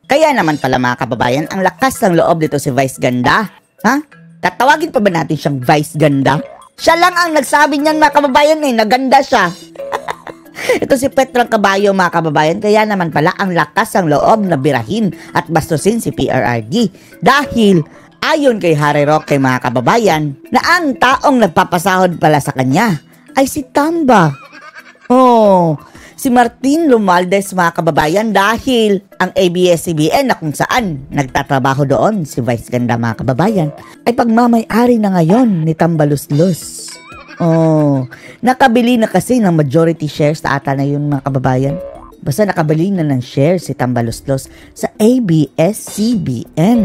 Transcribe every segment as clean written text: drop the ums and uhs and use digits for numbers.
Kaya naman pala mga kababayan, ang lakas ng loob dito si Vice Ganda. Ha? Tatawagin pa ba natin siyang Vice Ganda? Siya lang ang nagsabi niyan mga kababayan naganda siya. Ito si Petrang Caballo mga kababayan, kaya naman pala ang lakas ng loob na birahin at bastusin si PRRD. Dahil ayon kay Harry Roque mga kababayan, na ang taong nagpapasahod pala sa kanya ay si Tamba. Oh, si Martin Romualdez mga kababayan, dahil ang ABS-CBN na kung saan nagtatrabaho doon si Vice Ganda mga kababayan ay pagmamay-ari na ngayon ni Tambaluslos. Oh, nakabili na kasi ng majority shares sa ata na yun mga kababayan. Basta nakabili na ng shares si Tambaluslos sa ABS-CBN.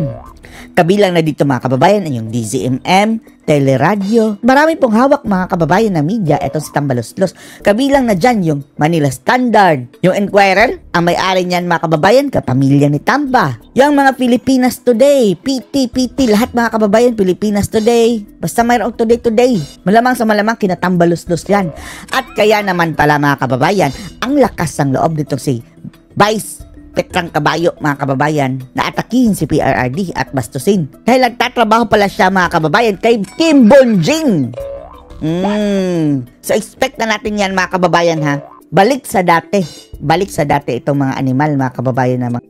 Kabilang na dito mga kababayan ay yung DZMM, Teleradyo. Marami pong hawak mga kababayan na media eto si Tambaluslos. Kabilang na dyan yung Manila Standard, yung Enquirer, ang may-ari niyan mga kababayan, kapamilya ni Tamba. Yung mga Pilipinas Today, PT, lahat mga kababayan, Pilipinas Today. Basta mayroong today. Malamang sa malamang kina Tambaluslos yan. At kaya naman pala mga kababayan, ang lakas ng loob nito si Vice Petrang Caballo mga kababayan na atakihin si PRRD at bastusin. Dahil nagtatrabaho pala siya mga kababayan kay Kim Bonjing. So expect na natin yan mga kababayan ha. Balik sa dati itong mga animal mga kababayan na mga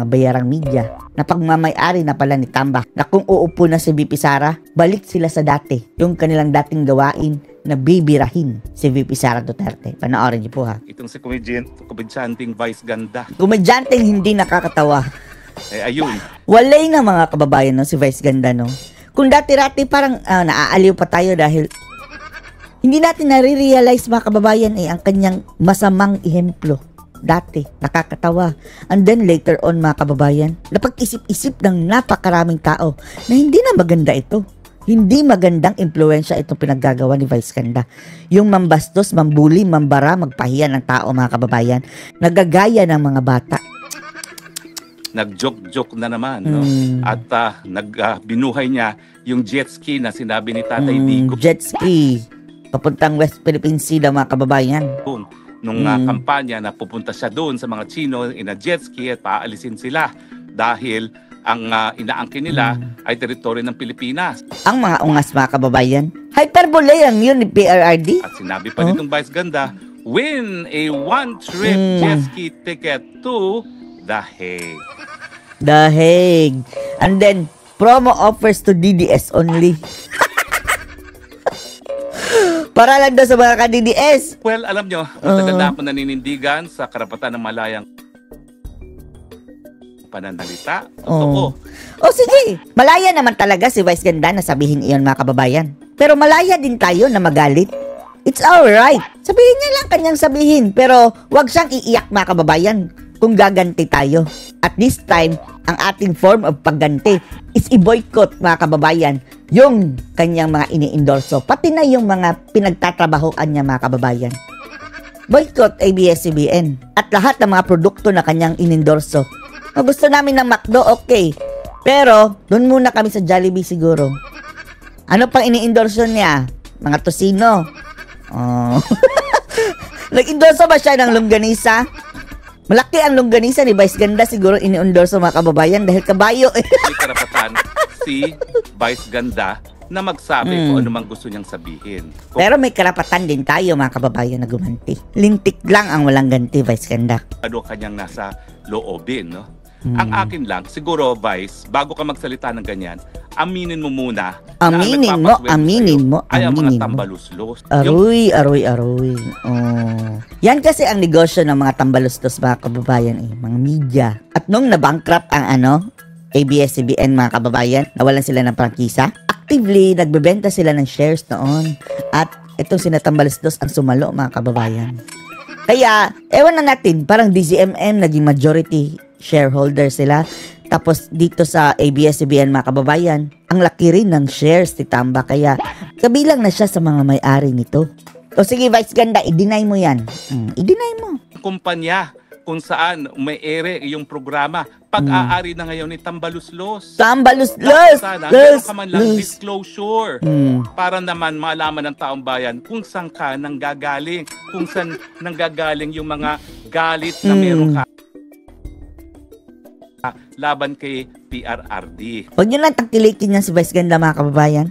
bayarang media na pagmamay-ari na pala ni Tamba na kung uupo na si VP Sara, balik sila sa dati, yung kanilang dating gawain na bibirahin si VP Sara Duterte. Panoorin niyo po ha. Itong si komedyanteng Vice Ganda. Komedyanteng hindi nakakatawa. Ayun. Walay na mga kababayan no, si Vice Ganda no. Kung dati-rati parang naaaliw pa tayo dahil hindi natin nare-realize mga kababayan ang kanyang masamang ehemplo. Dati, nakakatawa. And then later on mga kababayan, napag-isip-isip ng napakaraming tao na hindi na maganda ito. Hindi magandang impluensya itong pinaggagawa ni Vice Ganda. Yung mambastos, mambuli, mambara, magpahiya ng tao mga kababayan. Nagagaya ng mga bata. Nag-joke-joke na naman. No? At binuhay niya yung jet ski na sinabi ni Tatay Digo. Jet ski. Papuntang West Philippine Sea daw mga kababayan. Nung kampanya na pupunta siya doon sa mga Chino in a jet ski at paalisin sila dahil ang inaangkin nila ay teritoryo ng Pilipinas. Ang mga ungas mga kababayan, hyperbole ang yun ni PRRD. At sinabi pa nitong Vice Ganda, win a one-trip jet ski ticket to The Hague. The Hague. And then, promo offers to DDS only. Para lang daw sa mga ka-DDS. Well, alam nyo, matagal na ako naninindigan sa karapatan ng malayang pananalita. Totoo. O sige, malaya naman talaga si Vice Ganda na sabihin iyon mga kababayan. Pero malaya din tayo na magalit. It's alright. Sabihin niya lang kanyang sabihin. Pero wag siyang iiyak mga kababayan kung gaganti tayo. At this time, ang ating form of pagganti is i-boycott mga kababayan yung kanyang mga ini-endorso, pati na yung mga pinagtatrabahoan niya mga kababayan. Boycott ABS-CBN at lahat ng mga produkto na kanyang inendorso. Kung gusto namin ng McDo, okay. Pero, doon muna kami sa Jollibee siguro. Ano pang ini-endorso niya? Mga tosino. Nag-endorso ba siya ng longganisa? Malaki ang longganisa ni Vice Ganda siguro ini-endorso mga kababayan dahil kabayo. May karapatan si Vice Ganda na magsabi kung ano mang gusto niyang sabihin. Pero may karapatan din tayo mga kababayan na gumanti. Lintik lang ang walang ganti, Vice Ganda. Ano kanyang nasa loobin, no? Ang akin lang, siguro Vice, bago ka magsalita ng ganyan, aminin mo muna. Aminin mo. Ay ang mga tambaluslos. Aroy. Yan kasi ang negosyo ng mga tambaluslos mga kababayan mga media. At nung nabankrupt ang ABS-CBN mga kababayan, nawalan sila ng prangkisa, actively nagbebenta sila ng shares noon. At itong sinatambaluslos ang sumalo mga kababayan. Kaya, ewan na natin, parang DZMM naging majority shareholder sila. Tapos dito sa ABS-CBN mga kababayan, ang laki rin ng shares ni Tamba. Kaya kabilang na siya sa mga may-ari nito. O sige Vice Ganda, i-deny mo yan. I-deny mo. Kumpanya kung saan may ere yung programa, pag-aari na ngayon ni Tambaluslos. Tambaluslos! Sana, meron ka man lang disclosure para naman malaman ng taong bayan kung saan ka nanggagaling, kung saan nanggagaling yung mga galit na meron ka. laban kay PRRD. Huwag nyo lang tangkilikin yan si Vice Ganda, mga kababayan.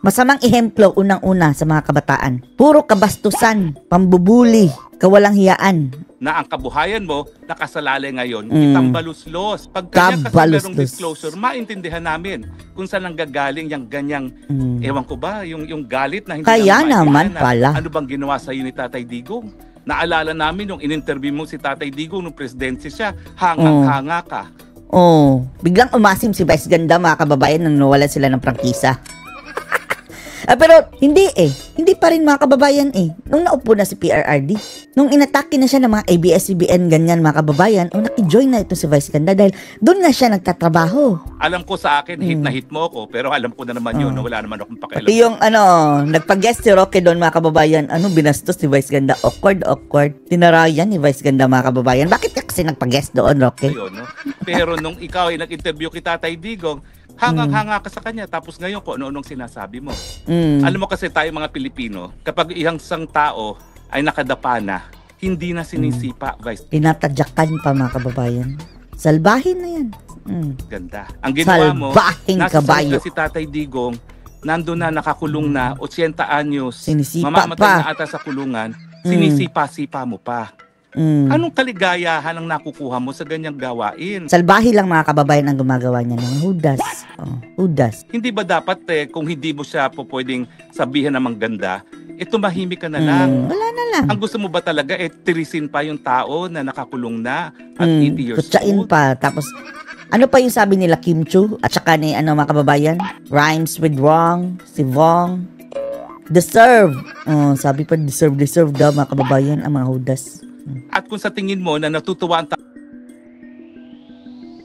Masamang ehemplo unang-una sa mga kabataan. Puro kabastusan, pambubuli, kawalang hiyaan. Na ang kabuhayan mo, nakasalalay ngayon, itambaluslos. Pag kanya kasi merong disclosure, maintindihan namin kung saan nanggagaling yung ganyang, ewan ko ba, yung galit na hindi Kaya naman na, pala. ano bang ginawa sa'yo ni Tatay Digong? Naalala namin nung in-interview mo si Tatay Digong nung presidente siya, hangang-hanga ka. Oh, biglang umasim si Vice Ganda, mga kababayan, nang nawala sila ng prangkisa. Pero hindi Hindi pa rin, mga kababayan Nung naupo na si PRRD, nung inatake na siya ng mga ABS-CBN ganyan, mga kababayan, nakijoin na ito si Vice Ganda dahil doon na siya nagtatrabaho. Alam ko sa akin, hit na hit mo ako, pero alam ko na naman yun, wala naman akong pakialam. Pati yung nagpag-guest si Roque doon, mga kababayan, binastos ni Vice Ganda, awkward. Tinarayan ni Vice Ganda, mga kababayan. Bakit kasi nagpag-guest doon, Roque? Ayun, no? Pero nung ikaw ay nag-interview kay Tatay Digong, hangang-hanga ka sa kanya, tapos ngayon ko ano-anong sinasabi mo. Alam mo kasi tayo mga Pilipino, kapag isang tao ay nakadapa na, hindi na sinisipa, Vice. Tinatadyakan pa, mga kababayan. Salbahin na yan. Ganda. Ang ginawa mo, Salbahing kabayo. nasa si Tatay Digong, nandun na, nakakulong na, 80 anyos, Sinisipa mamamatay pa. na ata sa kulungan, sinisipa-sipa mo pa. Anong kaligayahan ang nakukuha mo sa ganyang gawain? Salbahi lang, mga kababayan, ang gumagawa niya ng hudas. Hudas. Hindi ba dapat kung hindi mo siya po pwedeng sabihan ng ganda, tumahimik ka na lang? Wala na lang. Ang gusto mo ba talaga tirisin pa yung tao na nakakulong na at 80 years Kutsain old? pa. Tapos, ano pa yung sabi nila Kim Chu? At saka ni, mga kababayan? Rhymes with wrong, si Vong. Deserve. Sabi pa, deserve daw, mga kababayan, ang mga hudas. At kung sa tingin mo na natutuwa ang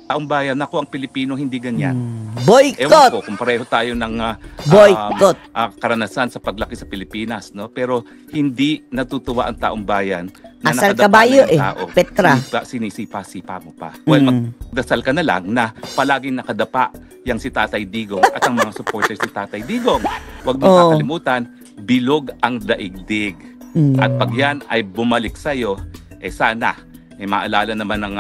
taong bayan, naku, ang Pilipino hindi ganyan. Ewan Boycott! ko kung pareho tayo ng Boycott! karanasan sa paglaki sa Pilipinas, no? Pero hindi natutuwa ang taong bayan na Asal nakadapa kabayo na yung tao. Petra. Sinisipa-sipa mo pa. Well, magdasal ka na lang na palaging nakadapa yang si Tatay Digong at ang mga supporters ni Tatay Digong. Huwag mong kakalimutan, bilog ang daigdig. At pag yan ay bumalik sa'yo, sana, maalala naman ng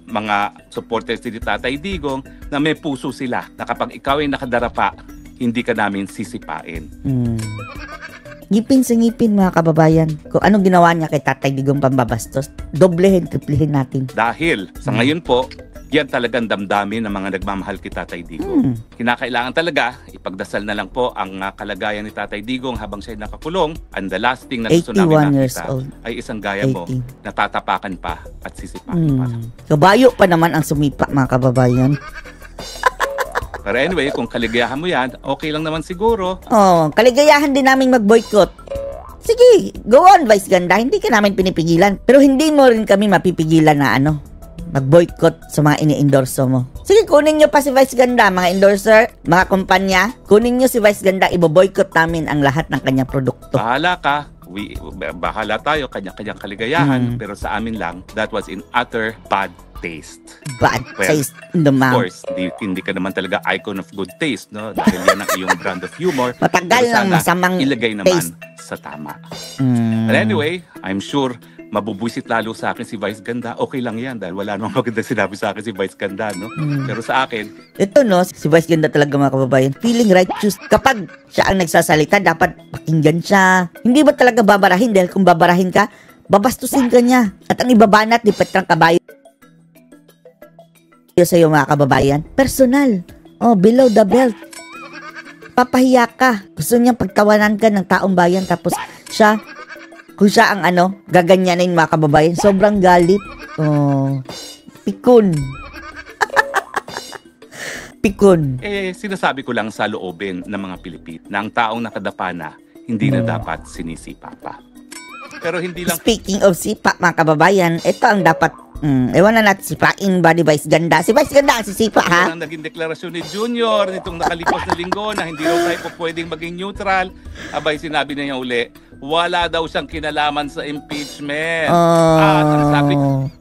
mga supporters ni Tatay Digong na may puso sila na kapag ikaw ay nakadarapa, hindi ka namin sisipain. Ngipin sa ngipin, mga kababayan. Kung anong ginawa niya kay Tatay Digong pambabastos, doblehin, triplehin natin. Dahil sa ngayon po, yan talagang damdamin ng mga nagmamahal kay Tatay Digong. Kinakailangan talaga, ipagdasal na lang po ang kalagayan ni Tatay Digong habang siya nakakulong. And the last thing na gusto namin nakita ay isang gaya mo na tatapakan pa at sisipain pa. Kabayo pa naman ang sumipa, mga kababayan. Pero anyway, kung kaligayahan mo yan, okay lang naman siguro. Kaligayahan din namin mag-boycott. Sige, go on, Vice Ganda. Hindi ka namin pinipigilan. Pero hindi mo rin kami mapipigilan na mag-boycott sa mga ini-endorso mo. Sige, kunin nyo pa si Vice Ganda, mga endorser, mga kumpanya. Kunin nyo si Vice Ganda, ibo-boycott namin ang lahat ng kanyang produkto. Bahala ka. Bahala tayo, kanya-kanyang kaligayahan. Pero sa amin lang, that was in utter bad taste. Bad taste in the mouth. Of course, hindi ka naman talaga icon of good taste, no? Dahil yan ang iyong brand of humor. Matagal ng masamang ilagay naman taste sa tama. But anyway, I'm sure mabubwisit lalo sa akin si Vice Ganda. Okay lang yan dahil wala namang maganda sinabi sa akin si Vice Ganda, no? Pero sa akin, ito, si Vice Ganda talaga, mga kababayan, feeling righteous. Kapag siya ang nagsasalita, dapat pakinggan siya. Hindi ba talaga babarahin? Dahil kung babarahin ka, babastusin ka niya. At ang ibabanat ni Petrang Kabayo sa iyo, mga kababayan, personal. Below the belt. Papahiya ka. Gusto niyang pagtawanan ka ng taong bayan, tapos siya, kung siya ang gaganyanin, mga kababayan, sobrang galit. Pikon. Pikon. Sinasabi ko lang sa loobin ng mga Pilipino na ang taong nakadapa na, hindi na dapat sinisipa pa. Pero hindi lang... Speaking of sipa, mga kababayan, ito ang dapat ewan na natin sipain ba ni Vice Ganda. Si Vice Ganda ang sisipa, ha? Yan ang naging deklarasyon ni Junior nitong nakalipas na linggo na hindi raw tayo pwedeng maging neutral. Abay, sinabi na niya uli, wala daw siyang kinalaman sa impeachment. At ang sabi...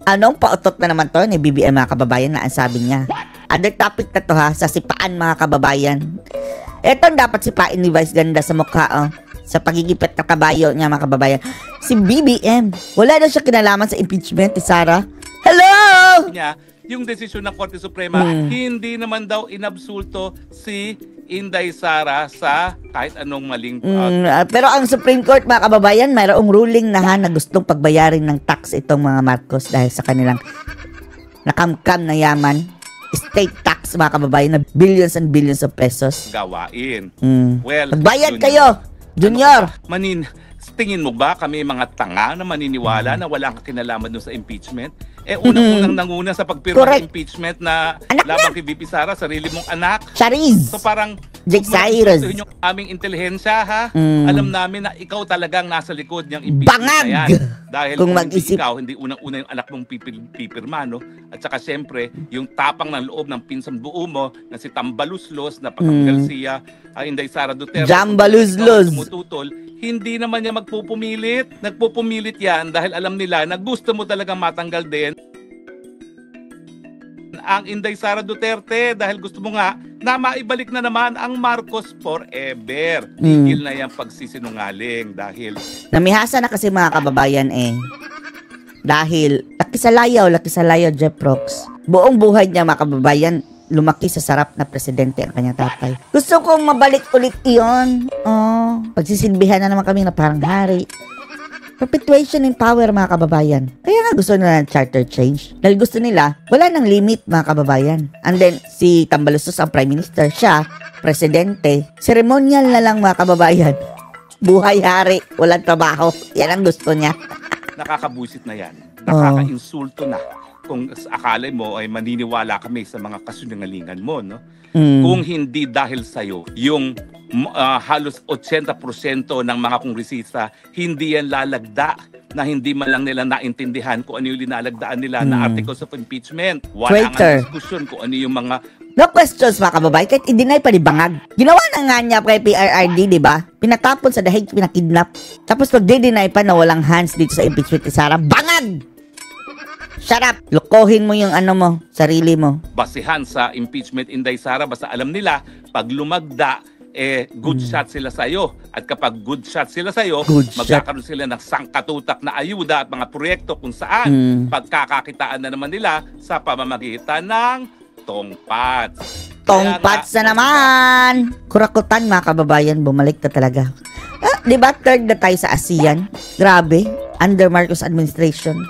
Anong pautot na naman to ni BBM, mga kababayan, na ang sabi niya? Other topic na to, ha? Sa sipaan, mga kababayan. Ito ang dapat sipain ni Vice Ganda sa mukha, sa pagigipit na kabayo niya, mga kababayan. Si BBM, wala daw siya kinalaman sa impeachment ni Sara. Hello! niya, yung desisyon ng Korte Suprema. Hindi naman daw inabsulto si Inday Sara sa kahit anong maling pero ang Supreme Court, mga kababayan, mayroong ruling na gustong pagbayarin ng tax itong mga Marcos dahil sa kanilang nakamkam na yaman. State tax, mga kababayan, na billions and billions of pesos. Gawain. Well, magbayad kayo, Junior. Tingin mo ba kami mga tanga na maniniwala na walang kinalaman doon sa impeachment? Unang-unang nanguna sa pagpirma ng impeachment na labang kay VP Sara, sarili mong anak. Chariz. So parang Jake Cyrus. Yung aming intelihensya, ha? Alam namin na ikaw talagang nasa likod niyang impeachment Bangag! na yan. Dahil Kung kung mag-isip. ikaw, hindi unang-una yung anak mong pipirma, no? At saka siyempre, yung tapang ng loob ng pinsan buo mo na si Tambaluslos na pagkakalsiya, Inday Sara Duterte. Jambaluslos. Tumututol, hindi naman niya magpupumilit. Nagpupumilit yan dahil alam nila na gusto mo talagang matanggal din ang Inday Sara Duterte dahil gusto mo nga na maibalik na naman ang Marcos forever. Tigil na yung pagsisinungaling dahil namihasa na kasi, mga kababayan, dahil laki sa layaw, Jeff Rox. Buong buhay niya, mga kababayan, lumaki sa sarap na presidente ang kanyang tatay. Gusto kong mabalik ulit iyon. Pagsisilbihan na naman kami na parang hari. Perpetuation in power, mga kababayan. Kaya nga gusto nila ng charter change. Dahil gusto nila, wala nang limit, mga kababayan. And then, si Tambaluslos ang Prime Minister. Siya, presidente. Ceremonial na lang, mga kababayan. Buhay hari, walang trabaho. Yan ang gusto niya. nakakabusit na yan. Nakaka-insulto na. Kung akala mo ay maniniwala kami sa mga kasinungalingan mo, no? Kung hindi dahil sa'yo, yung halos 80% ng mga kongresista, hindi yan lalagda na hindi man lang nila naintindihan kung ano yung linalagdaan nila na articles of impeachment. Wala nga diskusyon kung ano yung mga... No questions, mga kababayan, kahit i-deny pa ni Bangag. Ginawa na nga niya kay PRRD, di ba? Pinatapon sa dahig, pinakidnap. Tapos pag-deny pa na walang hands dito sa impeachment ni Sara, Bangag! Shut up! Lukohin mo yung ano mo, sarili mo. Basihan sa impeachment Inday Sara, basta alam nila, pag lumagda, good shot sila sa'yo. At kapag good shot sila sa'yo, magkakaroon sila ng sangkatutak na ayuda at mga proyekto kung saan pagkakakitaan na naman nila sa pamamagitan ng tongpats. Tongpats na naman! Kurakutan, mga kababayan, bumalik na talaga. Diba third na tayo sa ASEAN? Grabe, under Marcos administration.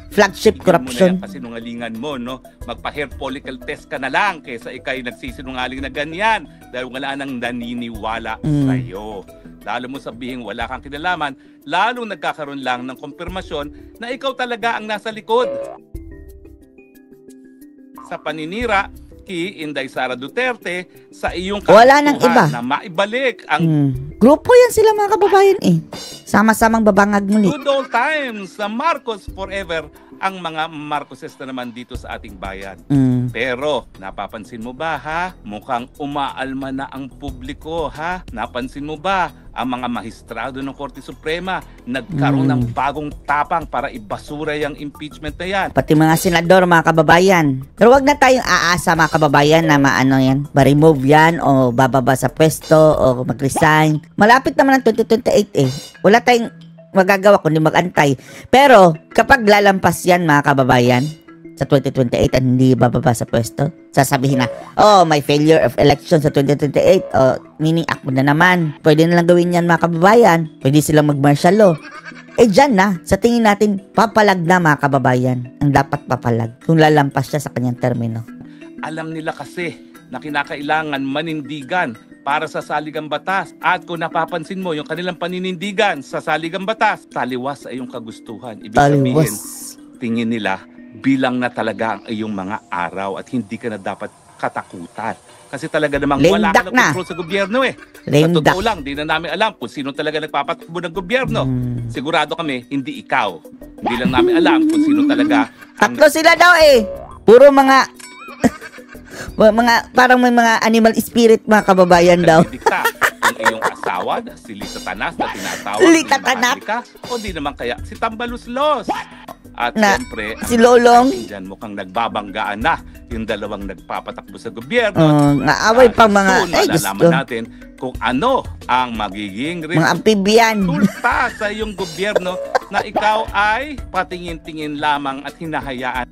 Flagship corruption. Kasinungalingan mo, no? Magpa-hair follicle test ka na lang kaysa ikay nagsisinungaling na ganyan dahil wala nang naniniwala sa'yo. Lalo mo sabihin wala kang kinalaman, lalong nagkakaroon lang ng kumpirmasyon na ikaw talaga ang nasa likod sa paninira kay Inday Sara Duterte sa iyong wala nang iba na maibalik ang grupo yan sila, mga kababayan sama-samang babangag muli. Good old times sa Marcos forever ang mga Marcoses na naman dito sa ating bayan. Pero napapansin mo ba, ha? Mukhang umaalma na ang publiko, ha? Napansin mo ba ang mga mahistrado ng Korte Suprema nagkaroon ng bagong tapang para ibasura yung impeachment na yan? Pati mga senador, mga kababayan. Pero wag na tayong aasa, mga kababayan, na maano yan, ma-remove yan o bababa sa pwesto o mag-resign. Malapit naman ang 2028 Wala tayong magagawa kundi mag-antay. Pero kapag lalampas yan, mga kababayan, sa 2028 at hindi bababa sa pwesto, sasabihin na, may failure of election sa 2028. Meaning ako na naman. Pwede na lang gawin yan, mga kababayan. Pwede silang mag-martial law. Dyan na, sa tingin natin, papalag na, mga kababayan. Ang dapat papalag kung lalampas siya sa kanyang termino. Alam nila kasi na kinakailangan manindigan para sa saligang batas. At kung napapansin mo, yung kanilang paninindigan sa saligang batas, taliwas sa iyong kagustuhan. Ibig sabihin, tingin nila, bilang na talaga ang iyong mga araw at hindi ka na dapat katakutan. Kasi talaga namang wala ka ng control sa gobyerno Sa totoo lang, di na namin alam kung sino talaga nagpapatakbo ng gobyerno. Sigurado kami, hindi ikaw. Hindi lang namin alam kung sino talaga. Tatlo sila daw Puro mga parang may mga animal spirit, mga kababayan daw. Ang iyong asawa, si Lita Tanas na tinatawag. Lita Tanas? O di naman kaya si Tambaluslos. At siyempre, si Lolong. Diyan mukhang nagbabanggaan na yung dalawang nagpapatakbo sa gobyerno. Naaway pa mga... malalaman natin kung ano ang magiging mga amphibian resulta sa iyong gobyerno na ikaw ay patingin-tingin lamang at hinahayaan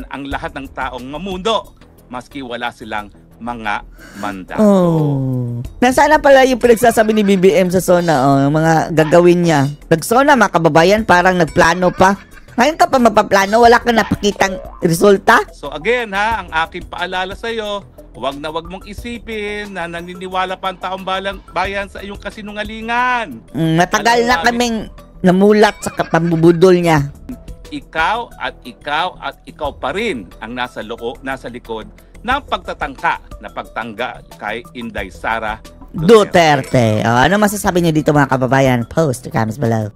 ang lahat ng taong mamuno maski wala silang mga mandato. Oh. Nasaan na pala yung pinagsasabi ni BBM sa SONA, yung mga gagawin niya. Nag-SONA, mga kababayan, parang nagplano pa. Ngayon ka pa mapaplano, wala kang napakitang resulta? So again ang aking paalala sa iyo, wag mong isipin na naniniwala pa ang taong bayan sa iyong kasinungalingan. Matagal na kaming namulat sa pambubudol niya. Ikaw at ikaw pa rin ang nasa likod ng pagtatangka na pagtanggal kay Inday Sara Duterte. Ano masasabi niyo dito, mga kababayan? Post your comments below.